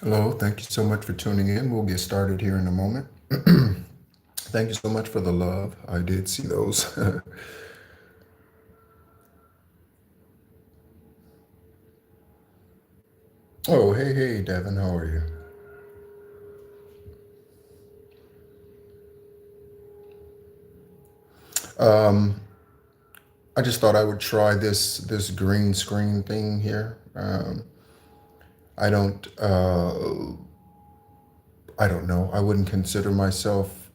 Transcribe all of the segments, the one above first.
Hello, thank you so much for tuning in. We'll get started here in a moment. Thank you so much for the love. I did see those. Oh, hey, Devin, how are you? Um, I just thought I would try this green screen thing here. I don't I don't know. I wouldn't consider myself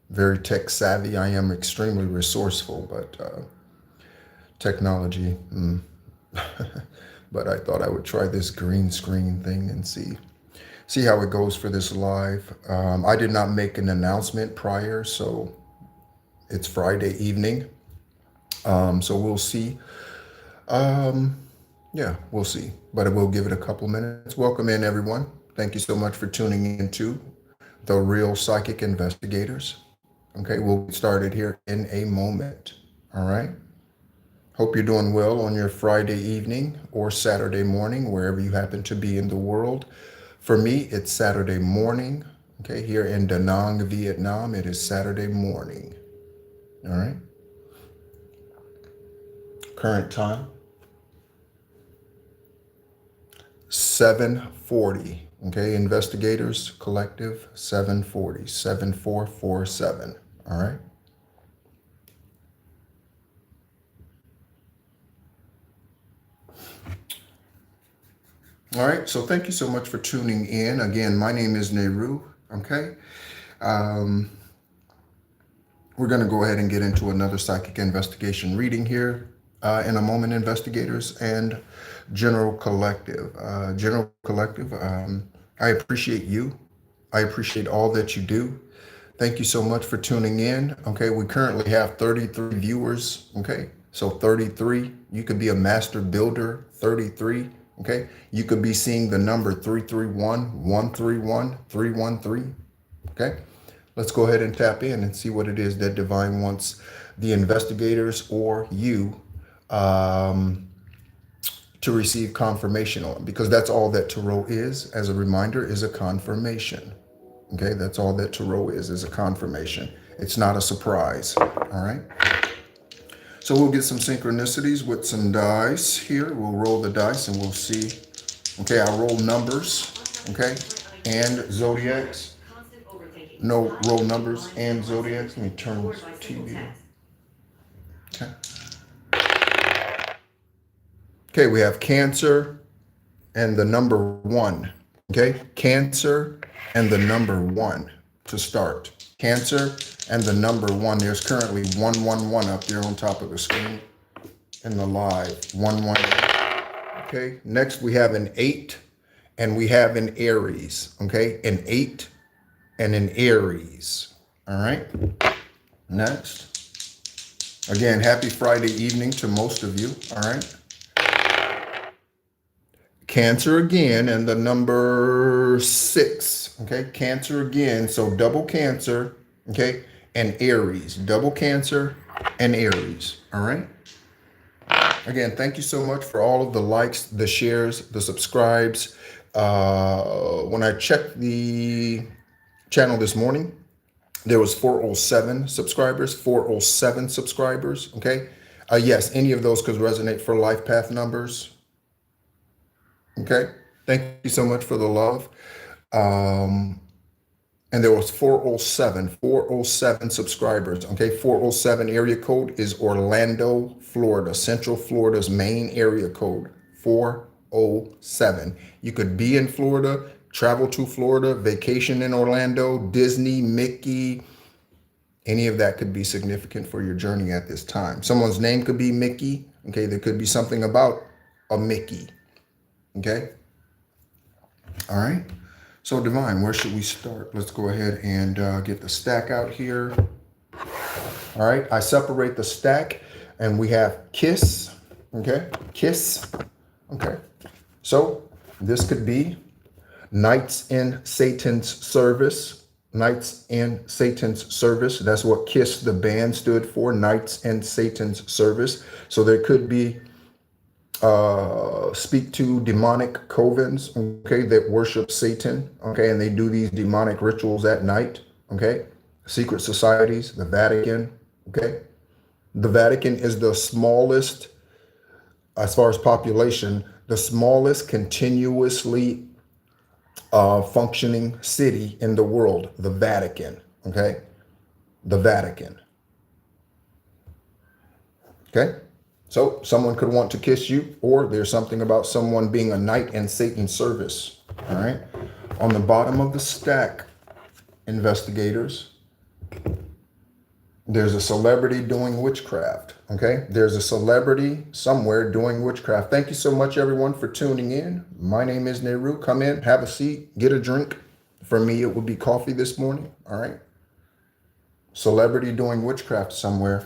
very tech savvy. I am extremely resourceful, but technology. But I thought I would try this green screen thing and see how it goes for this live. I did not make an announcement prior, so it's Friday evening. So we'll see. Um, yeah, we'll see. But we'll give it a couple minutes. Welcome in, everyone. Thank you so much for tuning in to the Real Psychic Investigators. Okay, we'll get started here in a moment. All right. Hope you're doing well on your Friday evening or Saturday morning, wherever you happen to be in the world. For me, it's Saturday morning. Okay, here in Da Nang, Vietnam, it is Saturday morning. All right. Current time 7:40. Okay, investigators collective 7:40, 7447. All right. All right. So thank you so much for tuning in. Again, my name is Nehru. Okay. Um, We're going to go ahead and get into another psychic investigation reading here in a moment, investigators and General Collective. General Collective, I appreciate you. I appreciate all that you do. Thank you so much for tuning in. Okay, we currently have 33 viewers. Okay, so 33. You could be a master builder, 33. Okay, you could be seeing the number 331, 131, 313. Okay, let's go ahead and tap in and see what it is that Divine wants the investigators or you um, to receive confirmation on, because that's all that tarot is. As a reminder, is a confirmation. Okay, that's all that tarot is a confirmation. It's not a surprise. All right. So we'll get some synchronicities with some dice here. We'll roll the dice and we'll see. Okay, I roll numbers. Okay, and zodiacs. No, roll numbers and zodiacs. Let me turn this TV. Okay. Okay, we have Cancer and the number one. Okay, Cancer and the number one to start. Cancer and the number one. There's currently 111 up there on top of the screen in the live. 111. Okay, next we have an 8 and we have an Aries. Okay, an 8 and an Aries. All right, next. Again, happy Friday evening to most of you. All right. Cancer again and the number 6. Okay, Cancer again. So double Cancer. Okay, and Aries. Double Cancer and Aries. All right. Again, thank you so much for all of the likes, the shares, the subscribes. When I checked the channel this morning, there was 407 subscribers. 407 subscribers. Okay. Yes, any of those could resonate for life path numbers. Okay. Thank you so much for the love. Um, and there was 407 subscribers. Okay. 407 area code is Orlando, Florida, Central Florida's main area code. 407. You could be in Florida, travel to Florida, vacation in Orlando, Disney, Mickey, any of that could be significant for your journey at this time. Someone's name could be Mickey. Okay. There could be something about a Mickey. Okay. All right. So Divine, where should we start? Let's go ahead and get the stack out here. All right. I separate the stack and we have Kiss. Okay. Kiss. Okay. So this could be Knights in Satan's Service. Knights in Satan's Service. That's what Kiss the band stood for. Knights in Satan's Service. So there could be speak to demonic covens, okay, that worship Satan, okay, and they do these demonic rituals at night, okay, secret societies, the Vatican, okay. The Vatican is the smallest, as far as population, the smallest continuously functioning city in the world, the Vatican, okay, the Vatican, okay. So someone could want to kiss you, or there's something about someone being a knight in Satan's service. All right. On the bottom of the stack, investigators, there's a celebrity doing witchcraft. Okay. There's a celebrity somewhere doing witchcraft. Thank you so much, everyone, for tuning in. My name is Nehru. Come in, have a seat, get a drink. For me, it would be coffee this morning. All right. Celebrity doing witchcraft somewhere.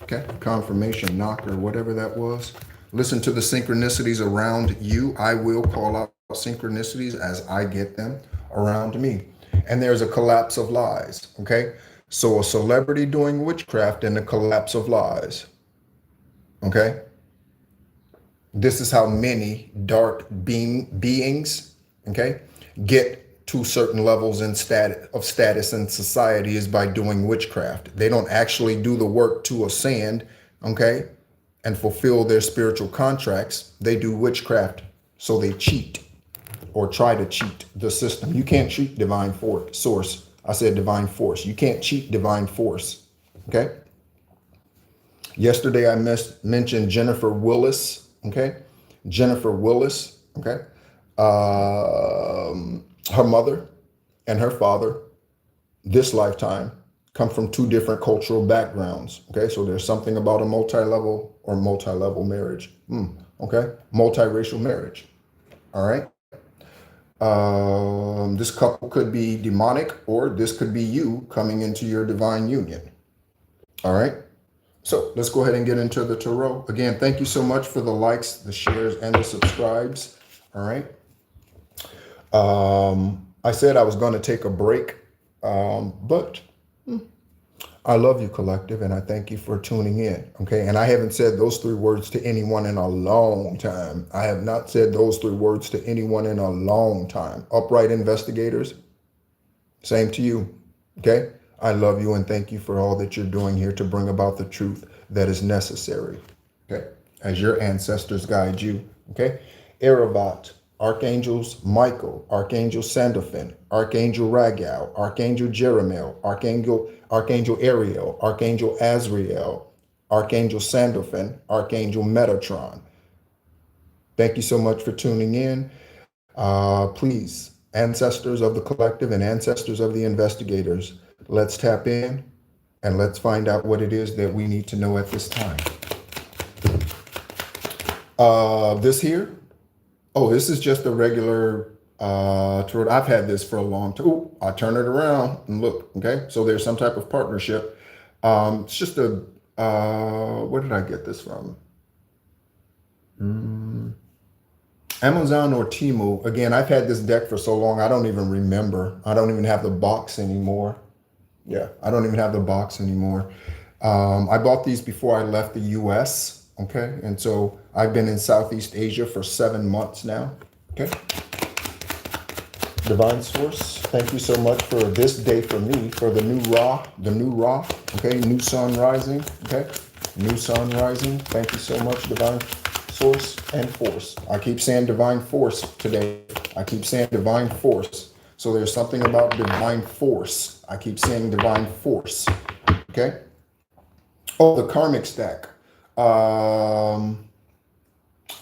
Okay, confirmation knock or whatever that was. Listen to the synchronicities around you. I will call out synchronicities as I get them around me. And there's a collapse of lies. Okay, so a celebrity doing witchcraft and a collapse of lies. Okay, this is how many dark beings, okay, get to certain levels in status in society is by doing witchcraft. They don't actually do the work to ascend, okay, and fulfill their spiritual contracts. They do witchcraft, so they cheat or try to cheat the system. You can't cheat divine source. I said divine force. You can't cheat divine force, okay? Yesterday I mentioned Jennifer Willis, okay? Jennifer Willis, okay? Her mother and her father, this lifetime, come from two different cultural backgrounds. Okay, so there's something about a multi-level marriage. Okay, multiracial marriage. All right. This couple could be demonic, or this could be you coming into your divine union. All right. So let's go ahead and get into the tarot. Again, thank you so much for the likes, the shares, and the subscribes. All right. I said I was going to take a break, but I love you, collective, and I thank you for tuning in. Okay. And I haven't said those three words to anyone in a long time. I have not said those three words to anyone in a long time. Upright investigators, same to you. Okay. I love you and thank you for all that you're doing here to bring about the truth that is necessary. Okay. As your ancestors guide you. Okay. Erevat. Archangels Michael, Archangel Sandalphon, Archangel Ragal, Archangel Jeremiel, Archangel Ariel, Archangel Azrael, Archangel Sandalphon, Archangel Metatron. Thank you so much for tuning in. Please, ancestors of the collective and ancestors of the investigators, let's tap in and let's find out what it is that we need to know at this time. This here. Oh, this is just a regular tarot. I've had this for a long time. Oh, I turn it around and look. Okay, so there's some type of partnership. It's just a. Where did I get this from? Amazon or Temu. Again, I've had this deck for so long, I don't even remember. I don't even have the box anymore. Yeah, I don't even have the box anymore. I bought these before I left the U.S. Okay, and so I've been in Southeast Asia for 7 months now. Okay. Divine Source, thank you so much for this day for me, for the new Ra, okay, new sun rising, okay, new sun rising. Thank you so much, Divine Source and Force. I keep saying Divine Force today. I keep saying Divine Force. So there's something about Divine Force. I keep saying Divine Force, okay. Oh, the karmic stack.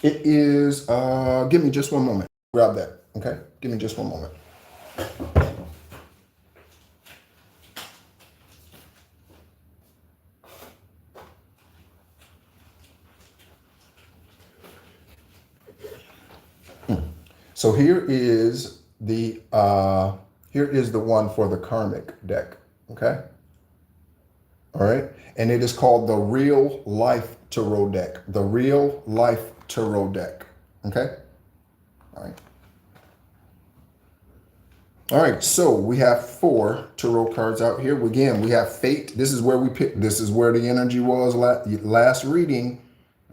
It is, give me just one moment. Grab that, okay? Give me just one moment. So here is the one for the karmic deck, okay? All right, and it is called the Real Life Tarot deck. The Real Life Tarot deck. Okay. All right. All right. So we have 4 tarot cards out here. Again, we have Fate. This is where we picked. This is where the energy was last reading.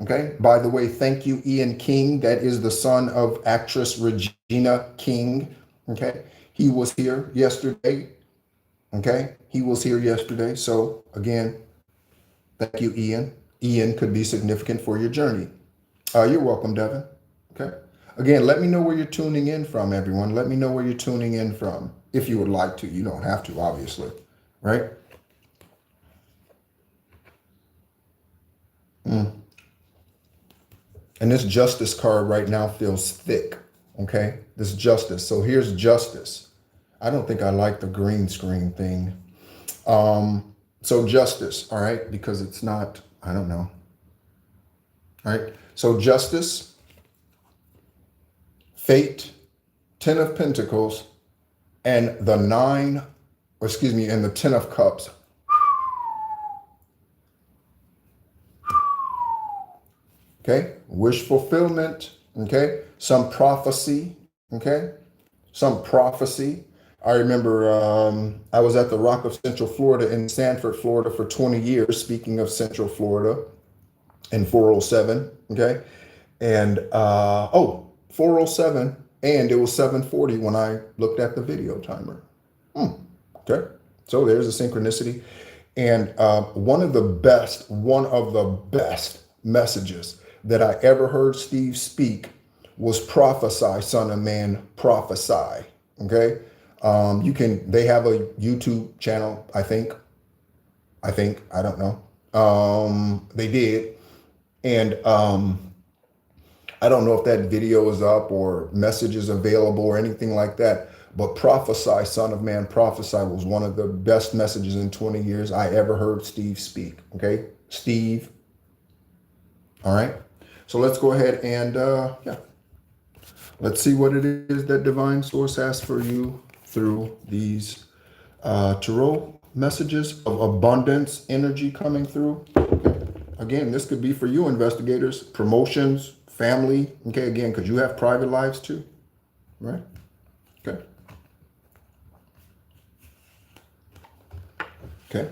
Okay. By the way, thank you, Ian King. That is the son of actress Regina King. Okay. He was here yesterday. Okay. He was here yesterday. So again, thank you, Ian. Ian could be significant for your journey. You're welcome, Devin. Okay. Again, let me know where you're tuning in from, everyone. Let me know where you're tuning in from. If you would like to. You don't have to, obviously. Right? And this justice card right now feels thick. Okay. This justice. So here's justice. I don't think I like the green screen thing. So justice, all right, because it's not, I don't know. All right. So justice, fate, 10 of Pentacles, and the and the 10 of Cups. Okay. Wish fulfillment. Okay. Some prophecy. Okay. Some prophecy. I remember I was at the Rock of Central Florida in Sanford, Florida for 20 years, speaking of Central Florida, in 407. Okay. And 407, and it was 7:40 when I looked at the video timer. Okay. So there's a synchronicity. And one of the best messages that I ever heard Steve speak was prophesy, son of man, prophesy. Okay. They have a YouTube channel, I think, I don't know. They did. And I don't know if that video is up or messages available or anything like that, but prophesy, son of man, prophesy was one of the best messages in 20 years I ever heard Steve speak. Okay. Steve. All right. So let's go ahead and, let's see what it is that Divine Source has for you through these tarot messages of abundance energy coming through. Okay. Again, this could be for you, investigators, promotions, family. Okay. Again, because you have private lives too. Right. Okay. Okay.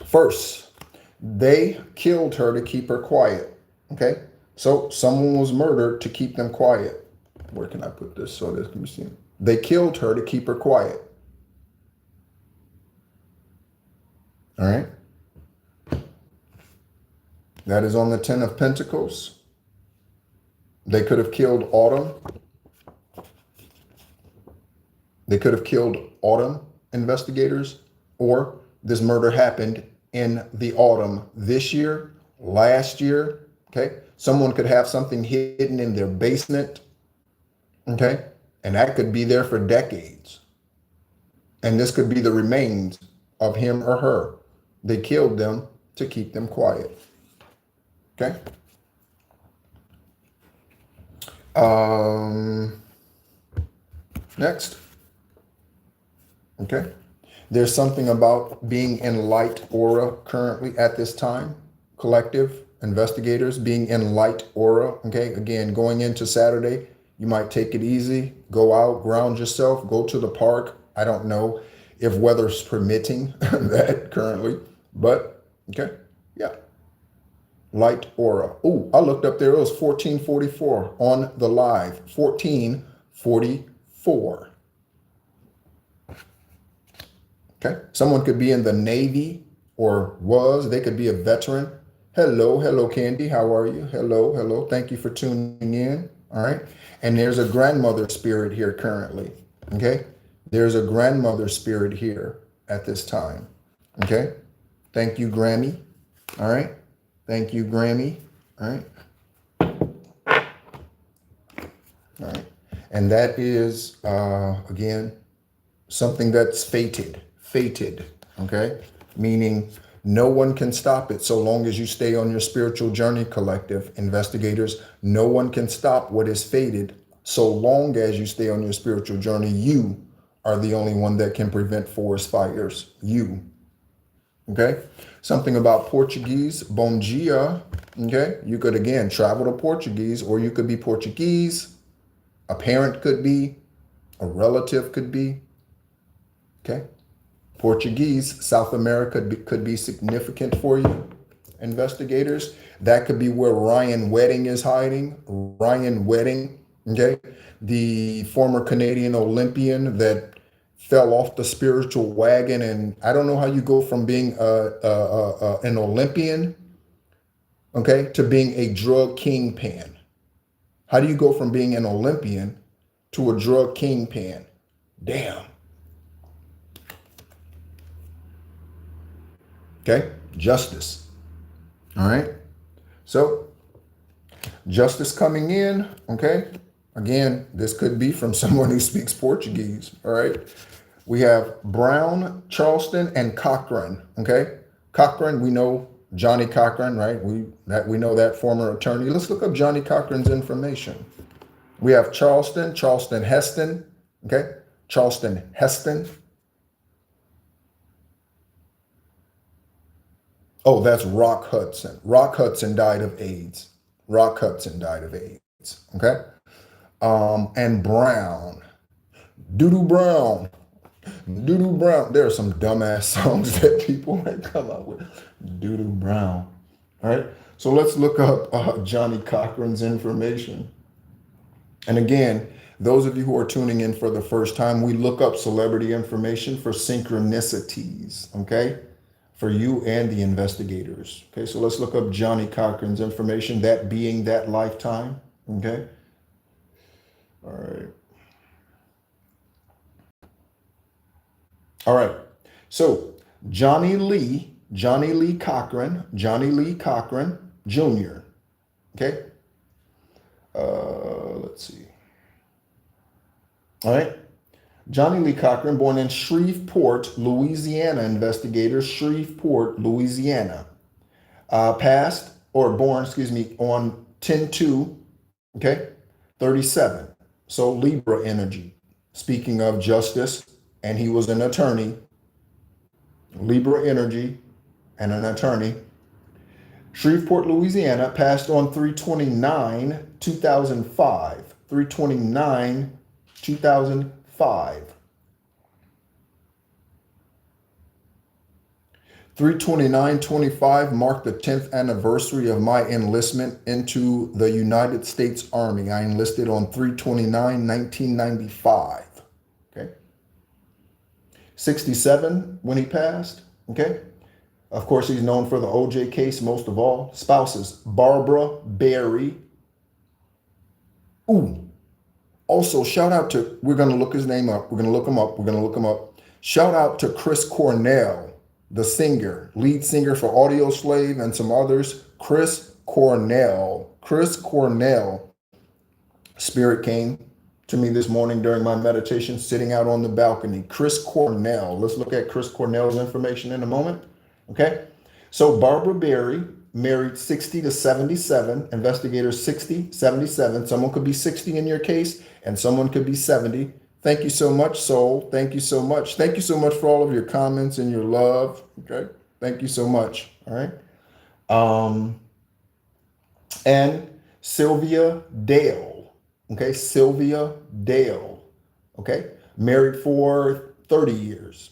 First, they killed her to keep her quiet. Okay. So someone was murdered to keep them quiet. Where can I put this so this can be seen? They killed her to keep her quiet. All right. That is on the 10 of Pentacles. They could have killed Autumn. They could have killed Autumn, investigators, or this murder happened in the autumn this year, last year. Okay. Someone could have something hidden in their basement. Okay. And that could be there for decades. And this could be the remains of him or her. They killed them to keep them quiet. Okay. Next. Okay. There's something about being in light aura currently at this time. Collective investigators being in light aura. Okay. Again, going into Saturday, you might take it easy, go out, ground yourself, go to the park. I don't know if weather's permitting that currently, but okay. Yeah. Light aura. Oh, I looked up there. It was 1444 on the live. 1444. Okay. Someone could be in the Navy or was. They could be a veteran. Hello, Candy. How are you? Hello. Thank you for tuning in. All right. And there's a grandmother spirit here currently. Okay. There's a grandmother spirit here at this time. Okay. Thank you, Grammy. All right. Thank you, Grammy. All right. All right. And that is, again, something that's fated. Okay. Meaning no one can stop it so long as you stay on your spiritual journey, collective investigators. No one can stop what is fated so long as you stay on your spiritual journey. You are the only one that can prevent forest fires. You. Okay. Something about Portuguese, bom dia. Okay. You could, again, travel to Portuguese, or you could be Portuguese. A parent could be. A relative could be. Okay. Portuguese, South America could be significant for you, investigators. That could be where Ryan Wedding is hiding. Ryan Wedding, okay? The former Canadian Olympian that fell off the spiritual wagon. And I don't know how you go from being an Olympian, okay, to being a drug kingpin. How do you go from being an Olympian to a drug kingpin? Damn. Okay, justice. All right. So, justice coming in, okay? Again, this could be from someone who speaks Portuguese, all right? We have Brown, Charleston, and Cochran, okay? Cochran, we know Johnny Cochran, right? We know that former attorney. Let's look up Johnny Cochran's information. We have Charleston, Charleston Heston, okay? Charleston Heston. Oh, that's Rock Hudson. Rock Hudson died of AIDS. Rock Hudson died of AIDS, okay? And Brown, Doodoo Brown, Doodoo Brown. There are some dumbass songs that people might come up with. Doodoo Brown, all right? So let's look up Johnny Cochran's information. And again, those of you who are tuning in for the first time, we look up celebrity information for synchronicities, okay? For you and the investigators. Okay, so let's look up Johnny Cochran's information, that being that lifetime. Okay. All right. All right. So Johnny Lee Cochran Jr. Okay. Let's see. All right. Johnny Lee Cochran, born in Shreveport, Louisiana, investigators, Shreveport, Louisiana. Born, on 10/2, okay, 37. So Libra energy. Speaking of justice, and he was an attorney, Libra energy, and an attorney. Shreveport, Louisiana, passed on 3/29/2005. 3/29/2005. 3/29/25 marked the 10th anniversary of my enlistment into the United States Army. I enlisted on 3/29/1995. Okay. 67 when he passed. Okay. Of course, he's known for the OJ case most of all. Spouses, Barbara Berry. Ooh. Also, shout out to, we're going to look his name up. We're going to look him up. Shout out to Chris Cornell, the singer, lead singer for Audio Slave and some others. Chris Cornell. Spirit came to me this morning during my meditation, sitting out on the balcony. Chris Cornell. Let's look at Chris Cornell's information in a moment. Okay. So Barbara Berry married 60 to 77. Investigators 60, 77. Someone could be 60 in your case, and someone could be 70. Thank you so much, Soul. Thank you so much. Thank you so much for all of your comments and your love. Okay. Thank you so much. All right. And Sylvia Dale. Okay. Sylvia Dale. Okay. Married for 30 years.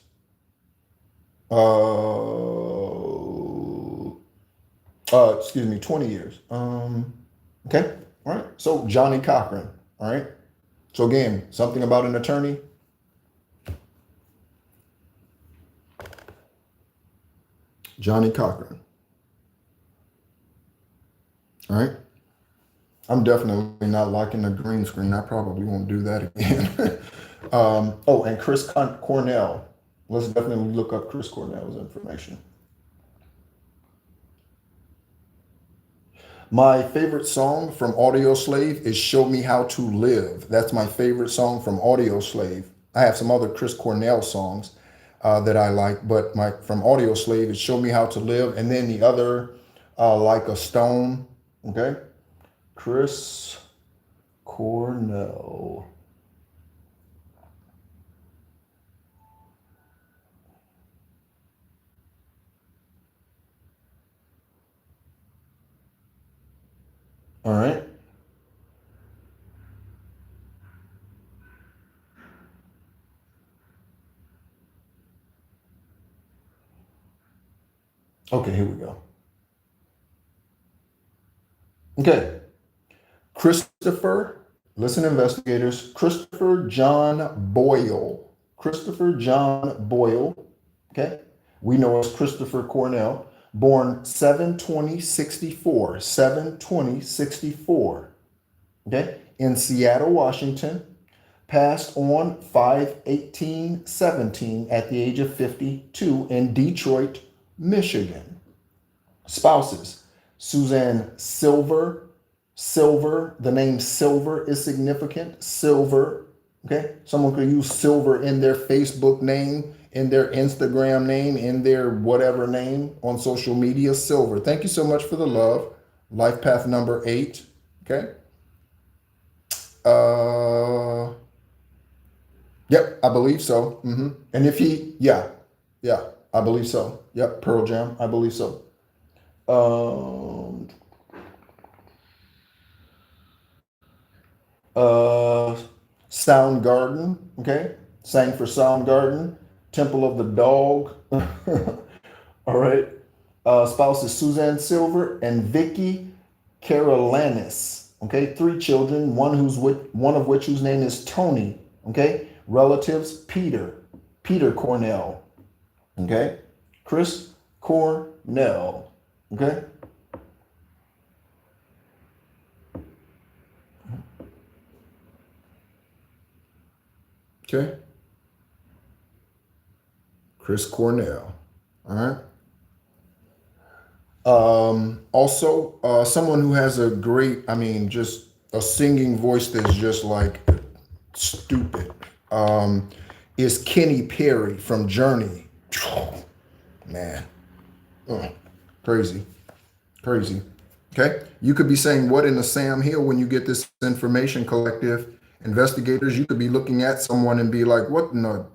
20 years. Okay. All right. So Johnny Cochran. All right. So again, something about an attorney. Johnny Cochran. All right. I'm definitely not liking the green screen. I probably won't do that again. And Chris Cornell. Let's definitely look up Chris Cornell's information. My favorite song from Audio Slave is Show Me How to Live. That's my favorite song from Audio Slave. I have some other Chris Cornell songs that I like, but from Audio Slave is Show Me How to Live. And then the other, Like a Stone. Okay. Chris Cornell. All right. Okay, here we go. Okay. Christopher, listen, investigators, Christopher John Boyle. Christopher John Boyle, okay? We know as Christopher Cornell, born 7/20/64, 7/20/64, okay? In Seattle, Washington, passed on 5/18/17 at the age of 52 in Detroit, Michigan. Spouses, Suzanne Silver, the name Silver is significant. Silver, okay? Someone could use Silver in their Facebook name, in their Instagram name, in their whatever name on social media. Silver. Thank you so much for the love. Life path number 8, okay? Uh, yep, I believe so. And if yeah, I believe so. Yep, Pearl Jam, I believe so. Um, uh, Soundgarden, okay? Sang for Soundgarden. Temple of the Dog. All right. Spouses Suzanne Silver and Vicky Carolanis. Okay, 3 children, one of which whose name is Tony. Okay, relatives Peter Cornell. Okay, Chris Cornell. Okay. Okay. Chris Cornell. All right. Also, someone who has a great, I mean, just a singing voice that's just like stupid, is Kenny Perry from Journey. Man, crazy, crazy. Okay, you could be saying what in the Sam Hill when you get this information, collective investigators. You could be looking at someone and be like, what in the,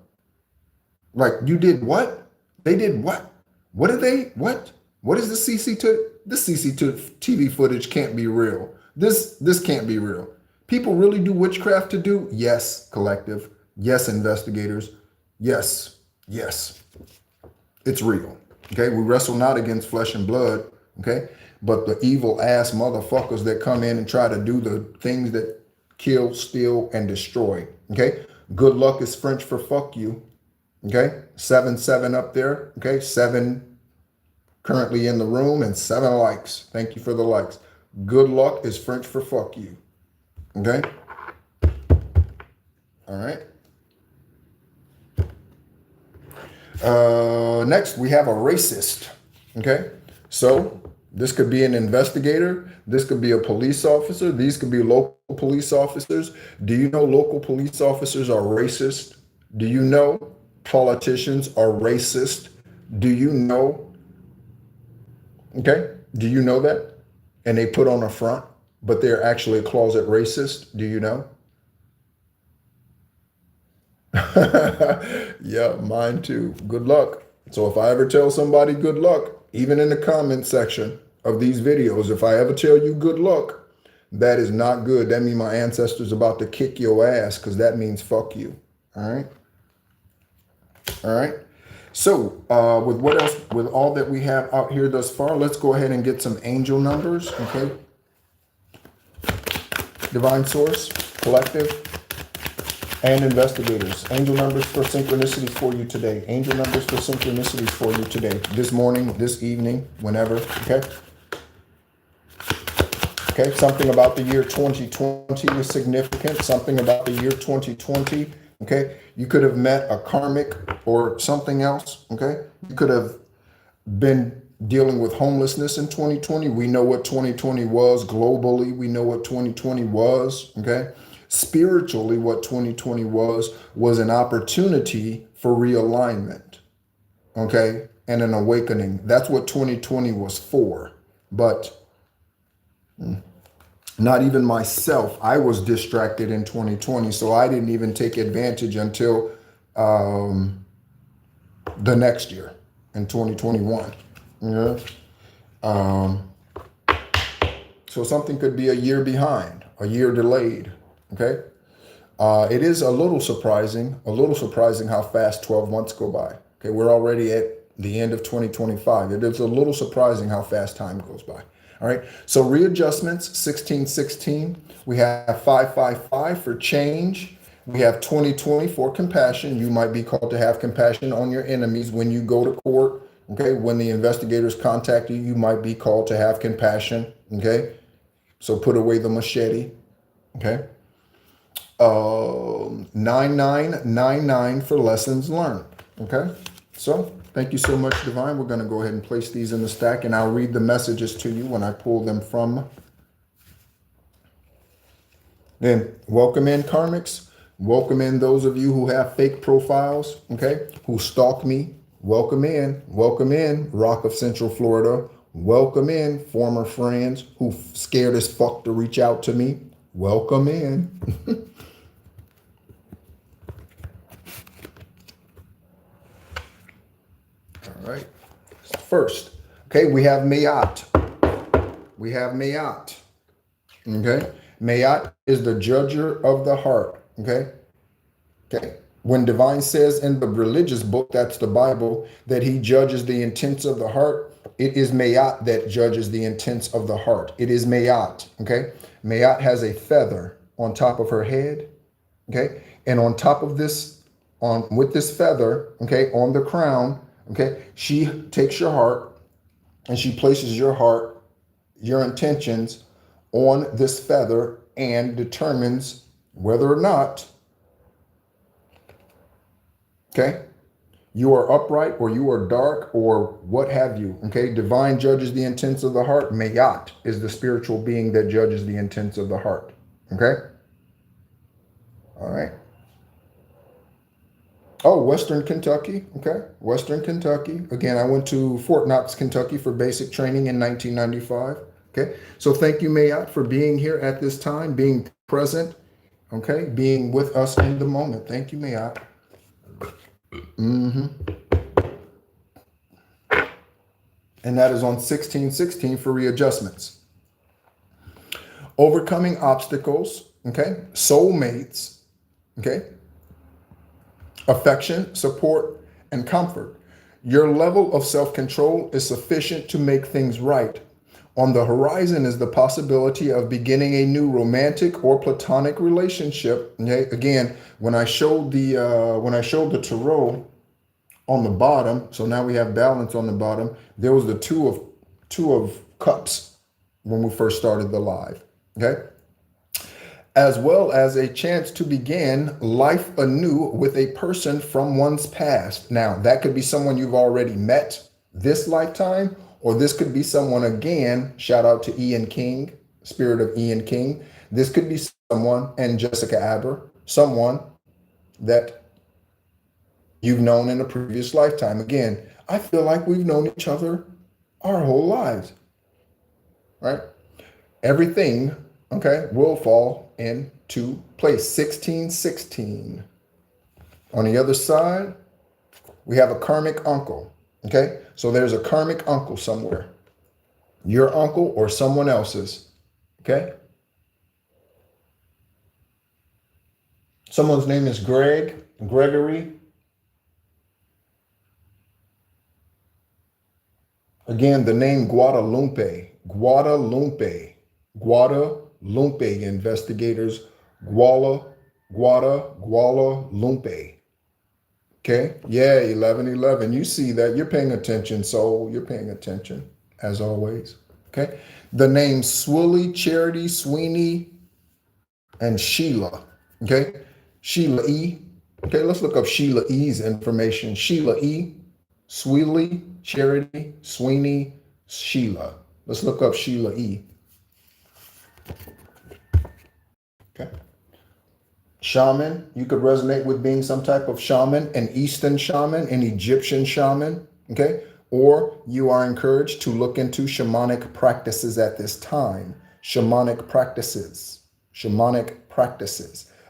like, you did what? They did what? What did they, what is the CC2? This CCTV footage can't be real. This can't be real. People really do witchcraft to do? Yes, collective. Yes, investigators. Yes, yes. It's real. Okay, we wrestle not against flesh and blood. Okay, but the evil ass motherfuckers that come in and try to do the things that kill, steal, and destroy. Okay, good luck is French for fuck you. Okay, 7-7 up there. Okay, 7 currently in the room and 7 likes. Thank you for the likes. Good luck is French for fuck you. Okay, all right. Next, we have a racist. Okay, so this could be an investigator. This could be a police officer. These could be local police officers. Do you know local police officers are racist? Do you know politicians are racist? Do you know? Okay, do you know that? And they put on a front, but they're actually a closet racist. Do you know? Yeah, mine too. Good luck. So if I ever tell somebody good luck, even in the comment section of these videos, if I ever tell you good luck, that is not good. That means my ancestors about to kick your ass, because that means fuck you. All right. All right. So with what else, with all that we have out here thus far, let's go ahead and get some angel numbers. Okay. Divine source, collective, and investigators. Angel numbers for synchronicities for you today. Angel numbers for synchronicities for you today. This morning, this evening, whenever. Okay. Okay. Something about the year 2020 is significant. Something about the year 2020. Okay. You could have met a karmic or something else. Okay. You could have been dealing with homelessness in 2020. We know what 2020 was globally. We know what 2020 was. Okay. Spiritually, what 2020 was an opportunity for realignment. Okay. And an awakening. That's what 2020 was for. But not even myself, I was distracted in 2020. So I didn't even take advantage until the next year in 2021. Yeah. So something could be a year behind, a year delayed. Okay. It is a little surprising how fast 12 months go by. Okay. We're already at The end of 2025. It is a little surprising how fast time goes by. All right. So readjustments, 1616. We have 555 for change. We have 2020 for compassion. You might be called to have compassion on your enemies when you go to court. Okay. When the investigators contact you, you might be called to have compassion. Okay. So put away the machete. Okay. 9999 for lessons learned. Okay. So thank you so much, Divine. We're going to go ahead and place these in the stack, and I'll read the messages to you when I pull them from. Then welcome in, karmics. Welcome in those of you who have fake profiles, okay, who stalk me. Welcome in. Welcome in, Rock of Central Florida. Welcome in, former friends who scared as fuck to reach out to me. Welcome in. All right. First, okay, we have Mayat. We have Mayat. Okay. Mayat is the judger of the heart. Okay. Okay. When Divine says in the religious book, that's the Bible, that he judges the intents of the heart, it is Mayat that judges the intents of the heart. It is Mayat. Okay. Mayat has a feather on top of her head. Okay. And on top of this, with this feather, okay, on the crown, okay, she takes your heart and she places your heart, your intentions on this feather and determines whether or not, okay, you are upright or you are dark or what have you. Okay, Divine judges the intents of the heart. Mayat is the spiritual being that judges the intents of the heart. Okay. All right. Oh, Western Kentucky. Okay. Western Kentucky. Again, I went to Fort Knox, Kentucky for basic training in 1995. Okay. So thank you, Mayat, for being here at this time, being present. Okay. Being with us in the moment. Thank you, Mayat. Mm-hmm. And that is on 1616 for readjustments. Overcoming obstacles. Okay. Soulmates. Okay. Affection, support, and comfort. Your level of self-control is sufficient to make things right. On the horizon is the possibility of beginning a new romantic or platonic relationship. Okay? Again, when I showed the tarot on the bottom, so now we have balance on the bottom. There was the two of cups when we first started the live. Okay? As well as a chance to begin life anew with a person from one's past. Now, that could be someone you've already met this lifetime, or this could be someone again, shout out to Ian King, spirit of Ian King. This could be someone, and Jessica Aber, someone that you've known in a previous lifetime. Again, I feel like we've known each other our whole lives, right? Everything, okay, will fall into place. 1616. On the other side, we have a karmic uncle, okay? So there's a karmic uncle somewhere. Your uncle or someone else's, okay? Someone's name is Gregory. Again, the name Guadalupe investigators, Guadalupe. Okay, yeah, 1111. You see that. You're paying attention, soul. You're paying attention, as always. Okay, the names Swilly, Charity, Sweeney, and Sheila. Okay, Sheila E. Okay, let's look up Sheila E's information. Sheila E. Swilly, Charity, Sweeney, Sheila. Let's look up Sheila E. Okay. Shaman, you could resonate with being some type of shaman, an Eastern shaman, an Egyptian shaman, okay? Or you are encouraged to look into shamanic practices at this time. Shamanic practices.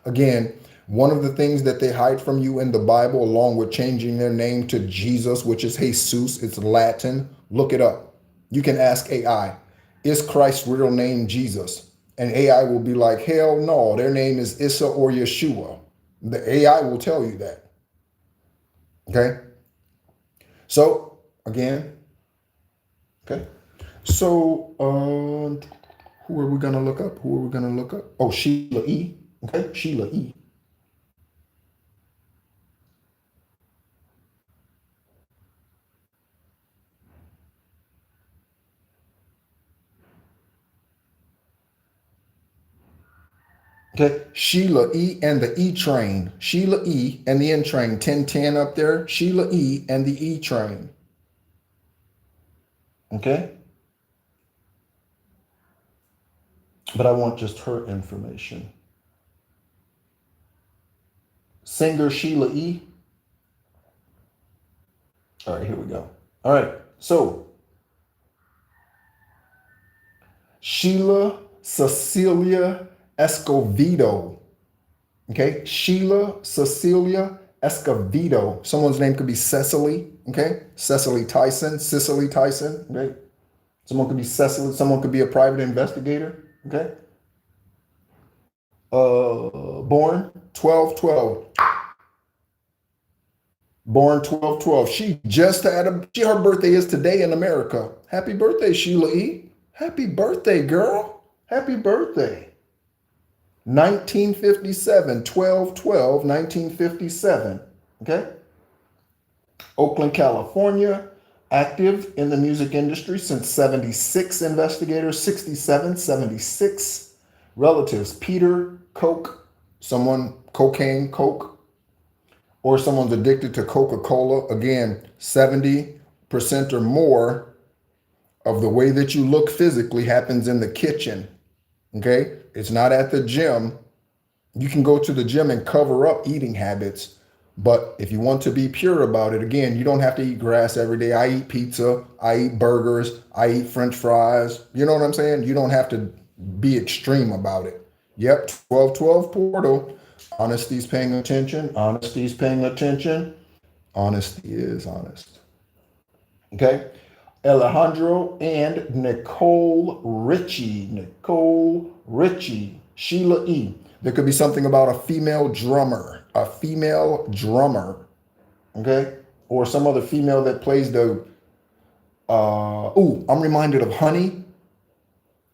Again, one of the things that they hide from you in the Bible, along with changing their name to Jesus, which is Jesus, it's Latin. Look it up. You can ask AI, is Christ's real name Jesus? And AI will be like, hell no, their name is Issa or Yeshua. The AI will tell you that. Okay? So again. Okay. So, who are we going to look up? Who are we going to look up? Oh, Sheila E. Okay. Sheila E. Okay. Sheila E and the E train. Sheila E and the N train. 1010 up there. Sheila E and the E train. Okay. But I want just her information. Singer Sheila E. All right, here we go. All right. So, Sheila Cecilia Escovedo. Okay. Sheila Cecilia Escovedo. Someone's name could be Cecily. Okay. Cecily Tyson. Cicely Tyson. Okay. Someone could be Cecily. Someone could be a private investigator. Okay. Born 12/12. Born 12/12. She just had her birthday is today in America. Happy birthday, Sheila E. Happy birthday, girl. Happy birthday. 1957, 12/12, 1957. Okay. Oakland, California. Active in the music industry since 76. Investigators, 67, 76. Relatives, Peter, Coke, someone, cocaine, Coke, or someone's addicted to Coca-Cola. Again, 70% or more of the way that you look physically happens in the kitchen. Okay? It's not at the gym. You can go to the gym and cover up eating habits. But if you want to be pure about it, again, you don't have to eat grass every day. I eat pizza. I eat burgers. I eat French fries. You know what I'm saying? You don't have to be extreme about it. Yep, 12/12 portal. Honesty's paying attention. Honesty's paying attention. Honesty is honest. Okay? Alejandro and Nicole Richie. Nicole Richie. Sheila E. There could be something about a female drummer. A female drummer. Okay? Or some other female that plays the I'm reminded of Honey.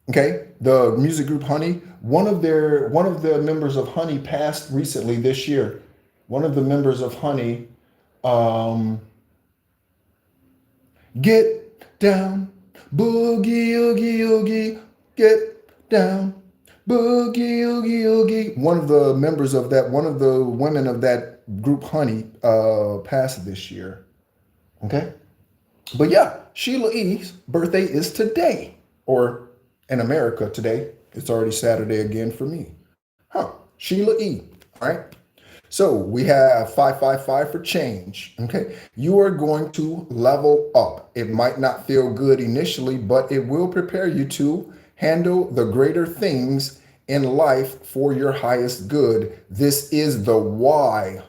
Okay? The music group Honey. One of the members of Honey passed recently this year. One of the members of Honey get down, boogie, oogie, oogie, get down, boogie, oogie, oogie. One of the members of that, one of the women of that group, Honey, passed this year. Okay? But yeah, Sheila E.'s birthday is today, or in America today. It's already Saturday again for me. Huh. Sheila E. All right? So we have 555 for change. Okay. You are going to level up. It might not feel good initially, but it will prepare you to handle the greater things in life for your highest good. This is the why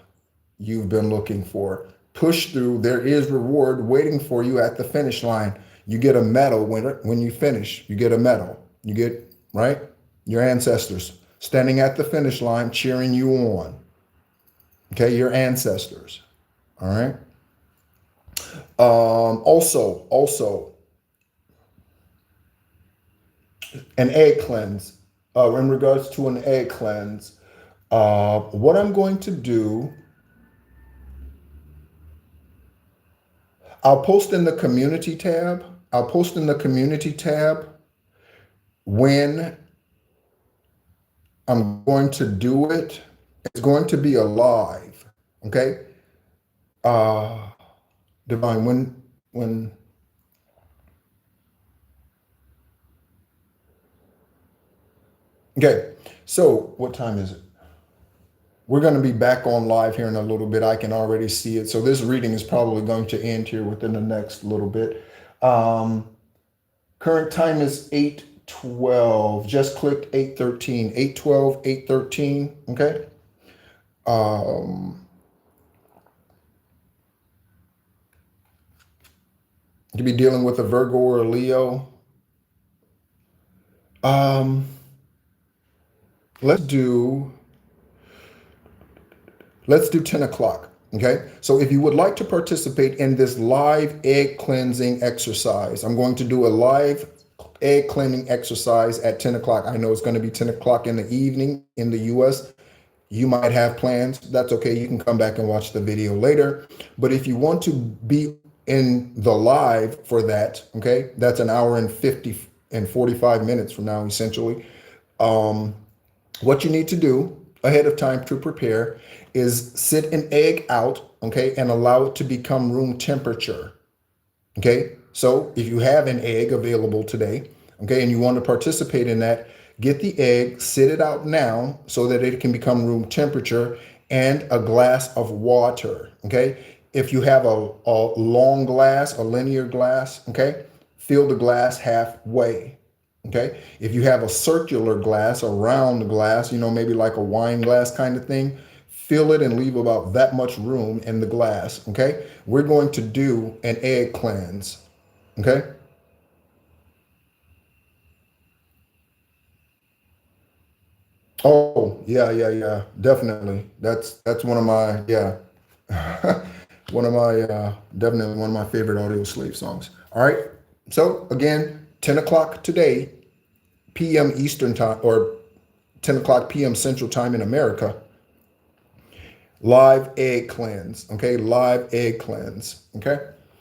you've been looking for. Push through. There is reward waiting for you at the finish line. You get a medal when you finish. You get a medal. You get, right? Your ancestors standing at the finish line cheering you on. Okay, your ancestors. All right. Also, an egg cleanse. In regards to an egg cleanse, what I'm going to do, I'll post in the community tab. I'll post in the community tab when I'm going to do it. It's going to be alive. Okay. Divine, when okay, so what time is it? We're going to be back on live here in a little bit. I can already see it. So this reading is probably going to end here within the next little bit. Current time is 8:12. Just click 8:13. 8:12, 8:13. Okay. You could be dealing with a Virgo or a Leo. Um, let's do 10 o'clock. Okay, so if you would like to participate in this live egg cleansing exercise, I'm going to do a live egg cleaning exercise at 10 o'clock. I know it's going to be 10 o'clock in the evening in the US. You might have plans. That's okay. You can come back and watch the video later. But if you want to be in the live for that, okay, that's an hour and 50 and 45 minutes from now, essentially. Um, what you need to do ahead of time to prepare is sit an egg out, okay, and allow it to become room temperature. Okay, so if you have an egg available today, okay, and you want to participate in that, get the egg, sit it out now so that it can become room temperature, and a glass of water. Okay, if you have a long glass, a linear glass, okay, fill the glass halfway. Okay, if you have a circular glass, a round glass, maybe like a wine glass kind of thing, fill it and leave about that much room in the glass. Okay, we're going to do an egg cleanse. Okay. Oh, yeah, yeah, yeah, definitely. That's one of my, yeah, one of my definitely one of my favorite audio slave songs. All right. So again, 10 o'clock today, p.m. Eastern time, or 10 o'clock p.m. Central time in America. Live egg cleanse. Okay, live egg cleanse. Okay.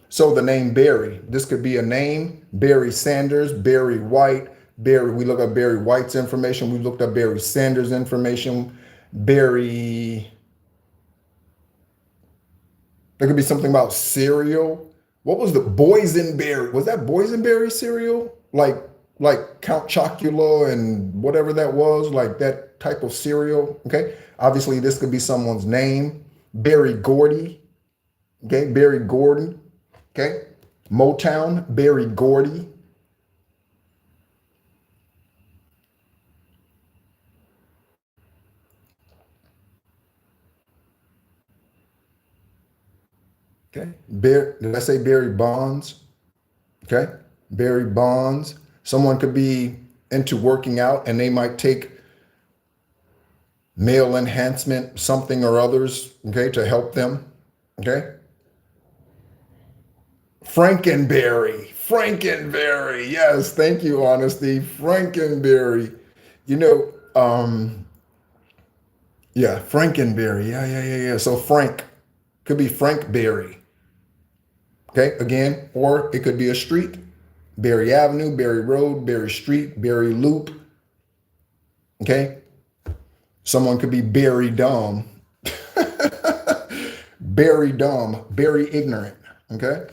So the name Barry. This could be a name: Barry Sanders, Barry White. Barry. We look up Barry White's information. We looked up Barry Sanders' information. Barry. There could be something about cereal. What was the boysenberry? Was that boysenberry cereal? Like Count Chocula and whatever that was, like that type of cereal. Okay. Obviously, this could be someone's name. Barry Gordy. Okay. Barry Gordon. Okay. Motown, Barry Gordy. Okay. Did I say Barry Bonds? Okay. Barry Bonds. Someone could be into working out and they might take male enhancement, something or others, okay, to help them. Okay. Frankenberry. Frankenberry. Yes. Thank you, Honesty. Frankenberry. You know, yeah, Frankenberry. Yeah, yeah, yeah, yeah. So Frank could be Frank Berry. Okay. Again, or it could be a street. Berry Avenue, Berry Road, Berry Street, Berry Loop. Okay. Someone could be Barry Dumb. Barry Dumb, Barry Ignorant. Okay.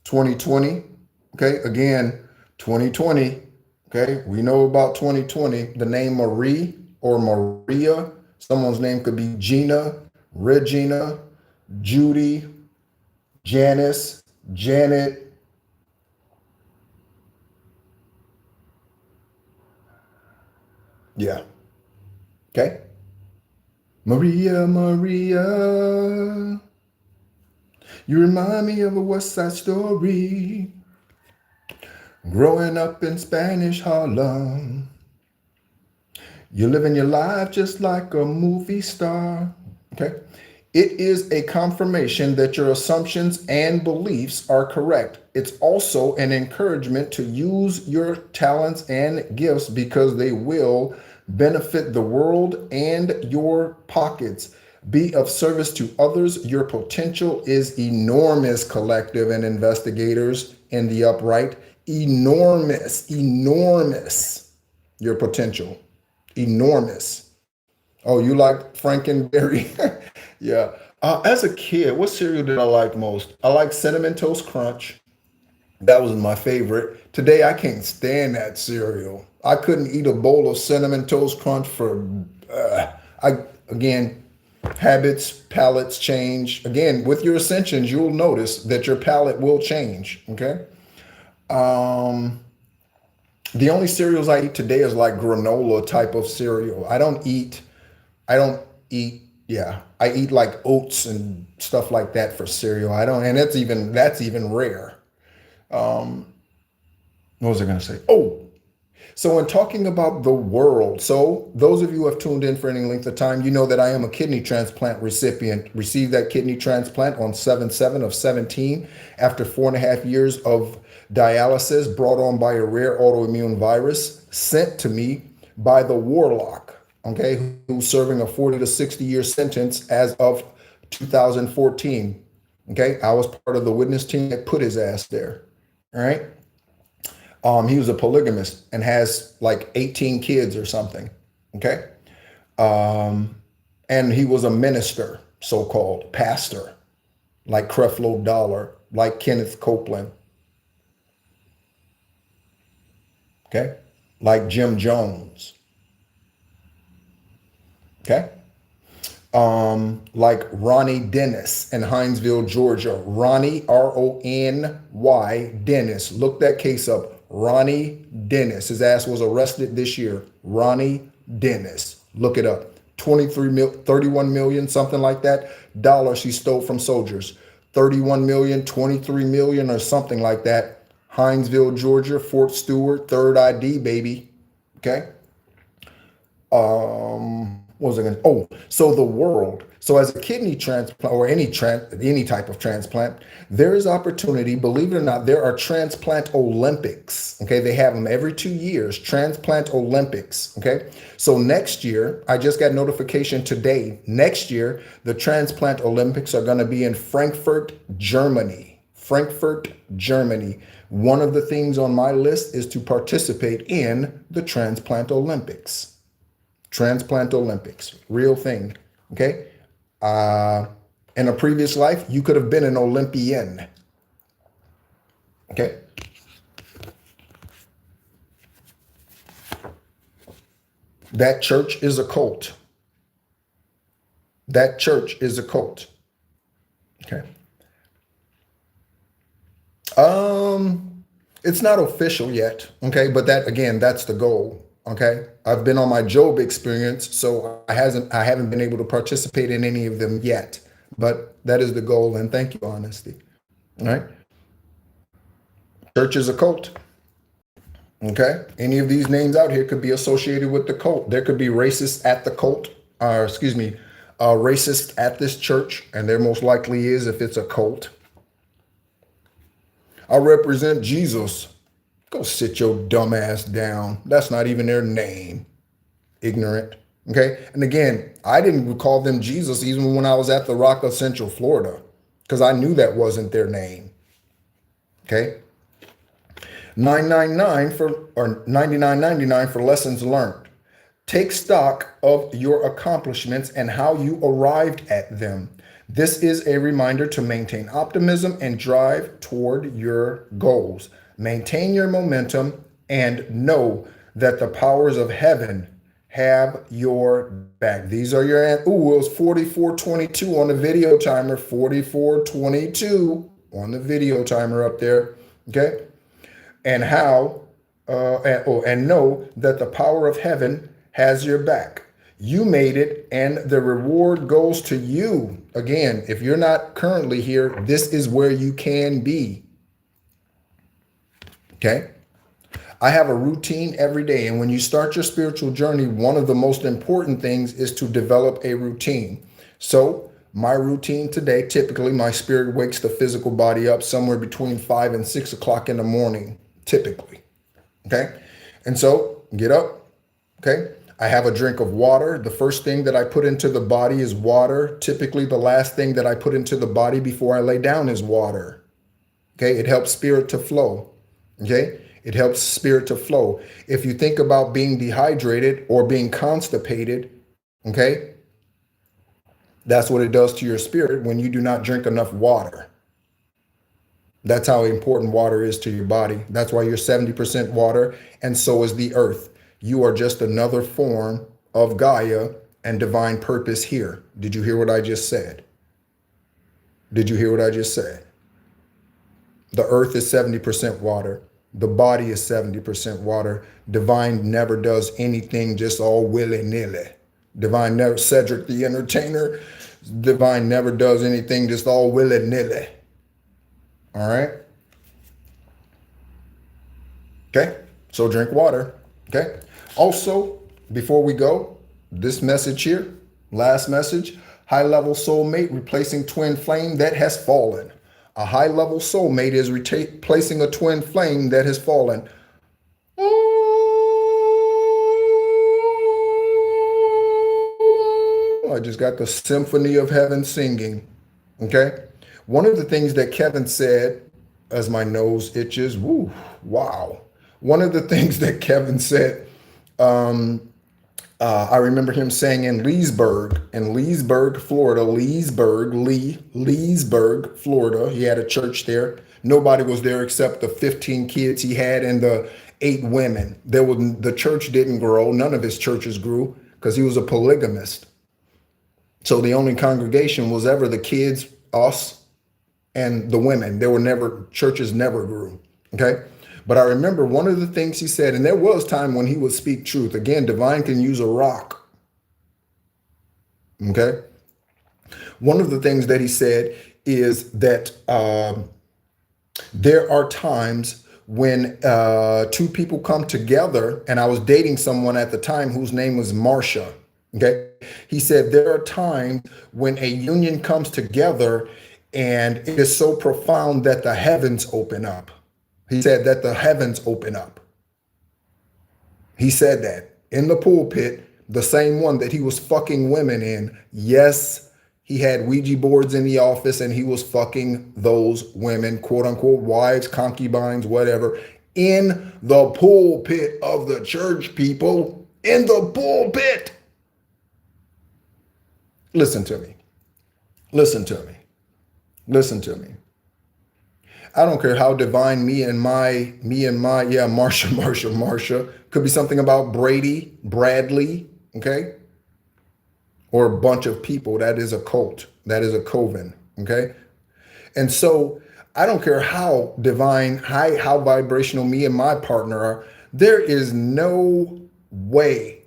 2020. Okay. Again, 2020. Okay. We know about 2020. The name Marie or Maria. Someone's name could be Gina, Regina, Judy, Janice, Janet. Yeah. Okay. Maria, Maria, you remind me of a West Side Story. Growing up in Spanish Harlem, you're living your life just like a movie star. Okay. It is a confirmation that your assumptions and beliefs are correct. It's also an encouragement to use your talents and gifts because they will benefit the world and your pockets. Be of service to others. Your potential is enormous, collective and investigators in the upright. Enormous, enormous. Your potential. Enormous. Oh, you like Frankenberry? Yeah. As a kid, what cereal did I like most? I like Cinnamon Toast Crunch. That was my favorite. Today, I can't stand that cereal. I couldn't eat a bowl of Cinnamon Toast Crunch for, I again, habits, palates change. Again, with your ascensions, you'll notice that your palate will change. Okay. Um, the only cereals I eat today is like granola type of cereal. I don't eat, yeah, I eat like oats and stuff like that for cereal. I don't, and that's even rare. Um, what was I going to say? Oh, So, in talking about the world, so those of you who have tuned in for any length of time, you know that I am a kidney transplant recipient. Received that kidney transplant on 7/7 of 17 after 4.5 years of dialysis brought on by a rare autoimmune virus sent to me by the warlock, okay, who's serving a 40 to 60 year sentence as of 2014. Okay, I was part of the witness team that put his ass there. All right. He was a polygamist and has like 18 kids or something. Okay. And he was a minister, so-called pastor, like Creflo Dollar, like Kenneth Copeland. Okay. Like Jim Jones. Okay. Like Ronnie Dennis in Hinesville, Georgia. Ronnie, Rony Dennis. Look that case up. Ronnie Dennis. His ass was arrested this year. Ronnie Dennis. Look it up. 31 million, something like that, dollars he stole from soldiers. 31 million, 23 million, or something like that. Hinesville, Georgia, Fort Stewart, third ID, baby. Okay. What was I going to? Oh, so the world. So as a kidney transplant or any type of transplant, there is opportunity. Believe it or not, there are transplant Olympics. Okay, they have them every 2 years. Transplant Olympics. Okay, so next year, I just got notification today. Next year, the transplant Olympics are going to be in Frankfurt, Germany. Frankfurt, Germany. One of the things on my list is to participate in the transplant Olympics. Transplant Olympics, real thing. Okay. In a previous life, you could have been an Olympian. Okay. That church is a cult. That church is a cult. Okay. It's not official yet. Okay. But that, again, that's the goal. Okay. I've been on my Job experience, so I haven't been able to participate in any of them yet. But that is the goal, and thank you, honesty. All right. Church is a cult. Okay. Any of these names out here could be associated with the cult. There could be racists at the cult, or excuse me, racist at this church, and there most likely is if it's a cult. I represent Jesus. Go sit your dumb ass down. That's not even their name. Ignorant. Okay. And again, I didn't call them Jesus even when I was at the Rock of Central Florida, because I knew that wasn't their name. Okay. 999 for, or 99.99 for lessons learned. Take stock of your accomplishments and how you arrived at them. This is a reminder to maintain optimism and drive toward your goals. Maintain your momentum and know that the powers of heaven have your back. These are your, it was 4422 on the video timer, 4422 on the video timer up there. Okay. And how, and know that the power of heaven has your back. You made it, and the reward goes to you. Again, if you're not currently here, this is where you can be. Okay. I have a routine every day. And when you start your spiritual journey, one of the most important things is to develop a routine. So my routine today, typically my spirit wakes the physical body up somewhere between 5 and 6 o'clock in the morning, typically. Okay. And so get up. Okay. I have a drink of water. The first thing that I put into the body is water. Typically the last thing that I put into the body before I lay down is water. Okay. It helps spirit to flow. Okay. It helps spirit to flow. If you think about being dehydrated or being constipated, okay, that's what it does to your spirit when you do not drink enough water. That's how important water is to your body. That's why you're 70% water, and so is the earth. You are just another form of Gaia and divine purpose here. Did you hear what I just said? Did you hear what I just said? The earth is 70% water. The body is 70% water. Divine never does anything just all willy-nilly. Divine never, Cedric the Entertainer, Divine never does anything just all willy-nilly. All right? Okay, so drink water. Okay. Also, before we go, this message here, last message, high level soulmate replacing twin flame that has fallen. A high level soulmate is replacing a twin flame that has fallen. I just got the symphony of heaven singing. Okay. One of the things that Kevin said, as my nose itches, woo, wow. One of the things that Kevin said, I remember him saying in Leesburg, Florida, Leesburg, Florida. He had a church there. Nobody was there except the 15 kids he had and the 8 women. The church didn't grow. None of his churches grew because he was a polygamist. So the only congregation was ever the kids, us, and the women. Churches never grew. Okay. But I remember one of the things he said, and there was time when he would speak truth. Again, divine can use a rock. Okay. One of the things that he said is that there are times when 2 people come together, and I was dating someone at the time whose name was Marsha. Okay. He said there are times when a union comes together and it is so profound that the heavens open up. He said that the heavens open up. He said that in the pulpit, the same one that he was fucking women in. Yes, he had Ouija boards in the office and he was fucking those women, quote unquote, wives, concubines, whatever, in the pulpit of the church, people. In the pulpit. Listen to me. Listen to me. Listen to me. I don't care how divine Marsha. Could be something about Brady, Bradley, okay? Or a bunch of people. That is a cult. That is a coven, okay? And so I don't care how divine, how vibrational me and my partner are. There is no way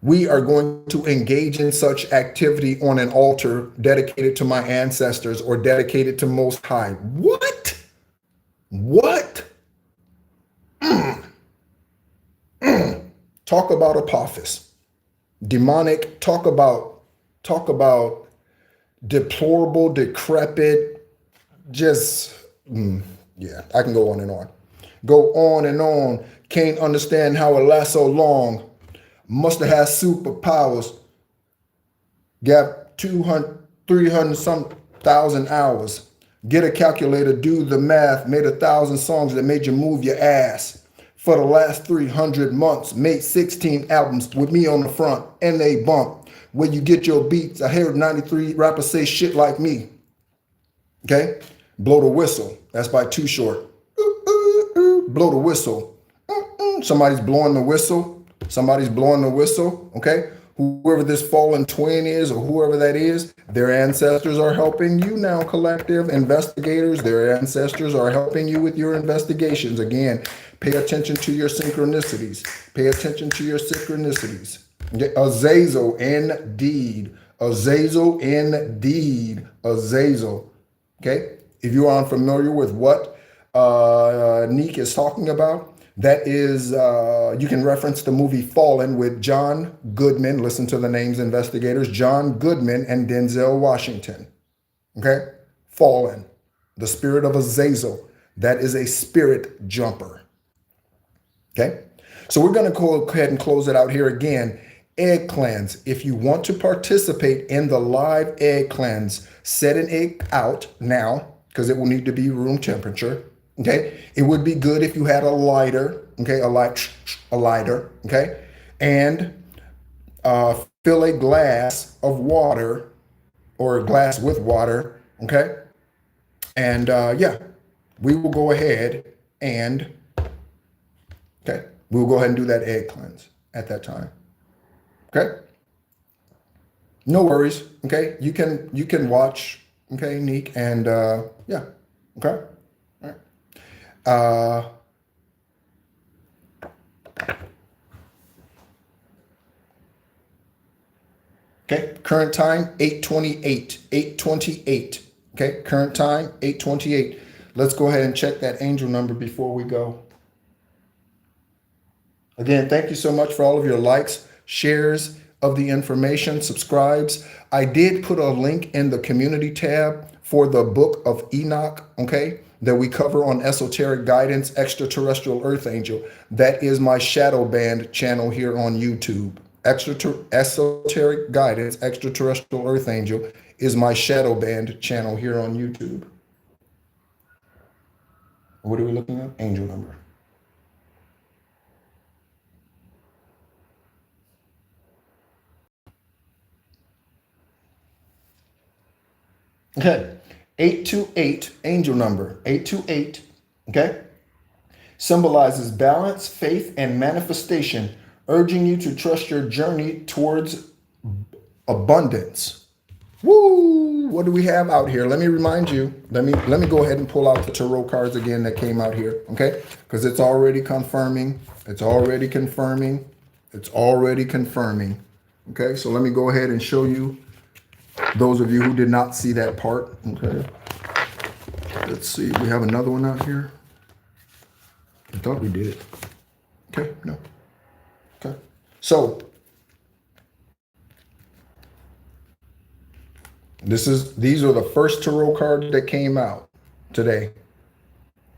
we are going to engage in such activity on an altar dedicated to my ancestors or dedicated to Most High. What? What? Talk about Apophis. Demonic, talk about deplorable, decrepit, just, yeah, I can go on and on. Go on and on. Can't understand how it lasts so long. Must have had superpowers. Got 200, 300 some thousand hours. Get a calculator, do the math. Made 1,000 songs that made you move your ass. For the last 300 months, made 16 albums with me on the front, and they bump. Where you get your beats, I heard 93 rappers say shit like me. Okay? Blow the whistle. That's by Too Short. Blow the whistle. Somebody's blowing the whistle. Somebody's blowing the whistle, okay? Whoever this fallen twin is or whoever that is, their ancestors are helping you now, collective investigators. Their ancestors are helping you with your investigations. Again, pay attention to your synchronicities. Pay attention to your synchronicities. Okay? Azazel, indeed. Azazel, indeed. Azazel. Okay? If you are unfamiliar with what Neek is talking about, that is, you can reference the movie Fallen with John Goodman. Listen to the names, investigators. John Goodman and Denzel Washington. Okay? Fallen. The spirit of Azazel. That is a spirit jumper. Okay? So we're going to go ahead and close it out here again. Egg cleanse. If you want to participate in the live egg cleanse, set an egg out now because it will need to be room temperature. Okay, it would be good if you had a lighter, okay, a lighter, okay, and fill a glass of water or a glass with water, okay, and yeah, we will go ahead and, okay, we'll go ahead and do that egg cleanse at that time, okay. No worries, okay. You can watch, okay, Neek, and yeah, okay. Okay, current time 8:28. Okay, current time 8:28. Let's go ahead and check that angel number before we go. Again, thank you so much for all of your likes, shares of the information, subscribes. I did put a link in the community tab for the book of Enoch, okay, that we cover on esoteric guidance, extraterrestrial earth angel. That is my shadow band channel here on YouTube. Esoteric guidance, extraterrestrial earth angel is my shadow band channel here on YouTube. What are we looking at? Angel number. Okay. 828, angel number 828, okay, symbolizes balance, faith, and manifestation, urging you to trust your journey towards abundance. Woo! What do we have out here? Let me remind you. Let me go ahead and pull out the tarot cards again that came out here, okay? Because it's already confirming. It's already confirming. It's already confirming. Okay, so let me go ahead and show you those of you who did not see that part. Okay. Let's see. We have another one out here. I thought we did. Okay, no. Okay. So these are the first tarot cards that came out today.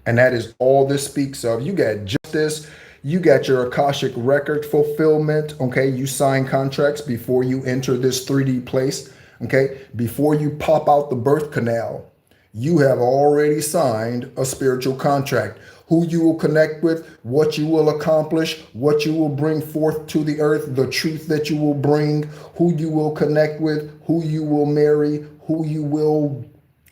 And that is all this speaks of. You got justice, you got your Akashic record fulfillment. Okay, you sign contracts before you enter this 3D place. Okay, before you pop out the birth canal, you have already signed a spiritual contract. Who you will connect with, what you will accomplish, what you will bring forth to the earth, the truth that you will bring, who you will connect with, who you will marry, who you will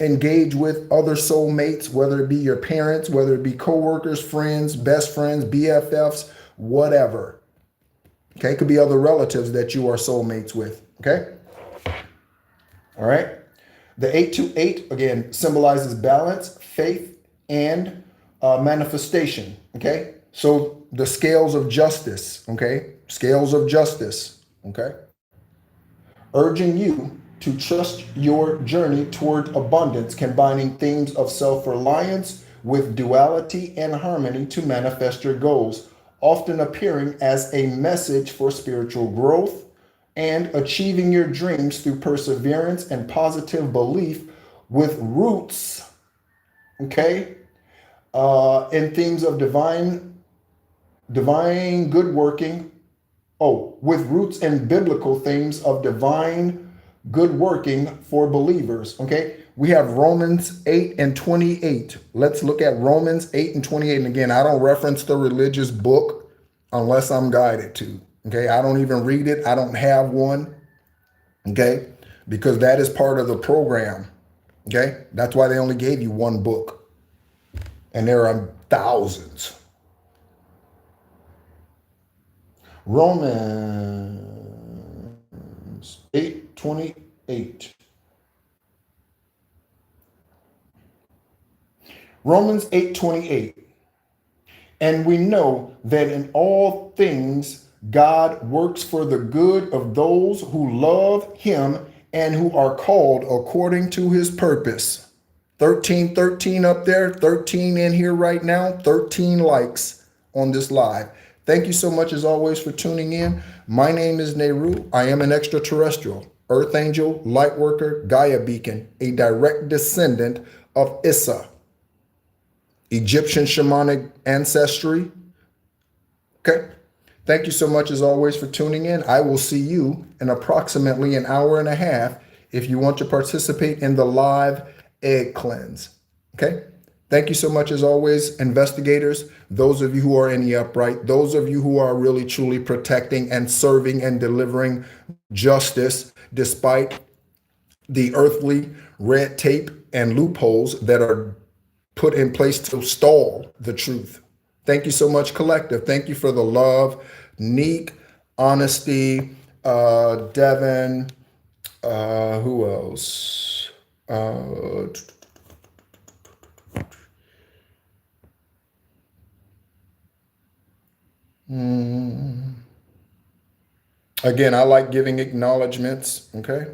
engage with, other soulmates, whether it be your parents, whether it be coworkers, friends, best friends, BFFs, whatever. Okay, it could be other relatives that you are soulmates with. Okay, all right. The 828 again symbolizes balance, faith, and manifestation. Okay, so the scales of justice. Okay, scales of justice. Okay, urging you to trust your journey toward abundance, combining themes of self-reliance with duality and harmony to manifest your goals, often appearing as a message for spiritual growth and achieving your dreams through perseverance and positive belief with roots, okay, in themes of divine good working. Oh, with roots in biblical themes of divine good working for believers. Okay. We have Romans 8 and 28. Let's look at Romans 8 and 28. And again, I don't reference the religious book unless I'm guided to. Okay. I don't even read it. I don't have one. Okay. Because that is part of the program. Okay. That's why they only gave you one book. And there are thousands. Romans 8:28. Romans 8:28. And we know that in all things God works for the good of those who love him and who are called according to his purpose. 1313 up there, 13 in here right now, 13 likes on this live. Thank you so much as always for tuning in. My name is Nehru. I am an extraterrestrial, earth angel, light worker, Gaia beacon, a direct descendant of Issa, Egyptian shamanic ancestry. Okay. Thank you so much as always for tuning in. I will see you in approximately an hour and a half if you want to participate in the live egg cleanse. Okay. Thank you so much as always, investigators, those of you who are in the upright, those of you who are really truly protecting and serving and delivering justice despite the earthly red tape and loopholes that are put in place to stall the truth. Thank you so much, collective. Thank you for the love, Neek, honesty, Devin, who else? Again, I like giving acknowledgments, okay?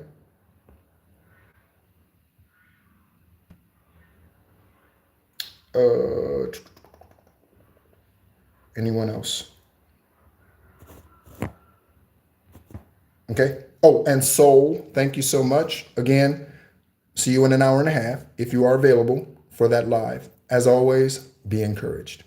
Anyone else? Okay. Oh, and Soul, thank you so much. Again, see you in an hour and a half if you are available for that live. As always, be encouraged.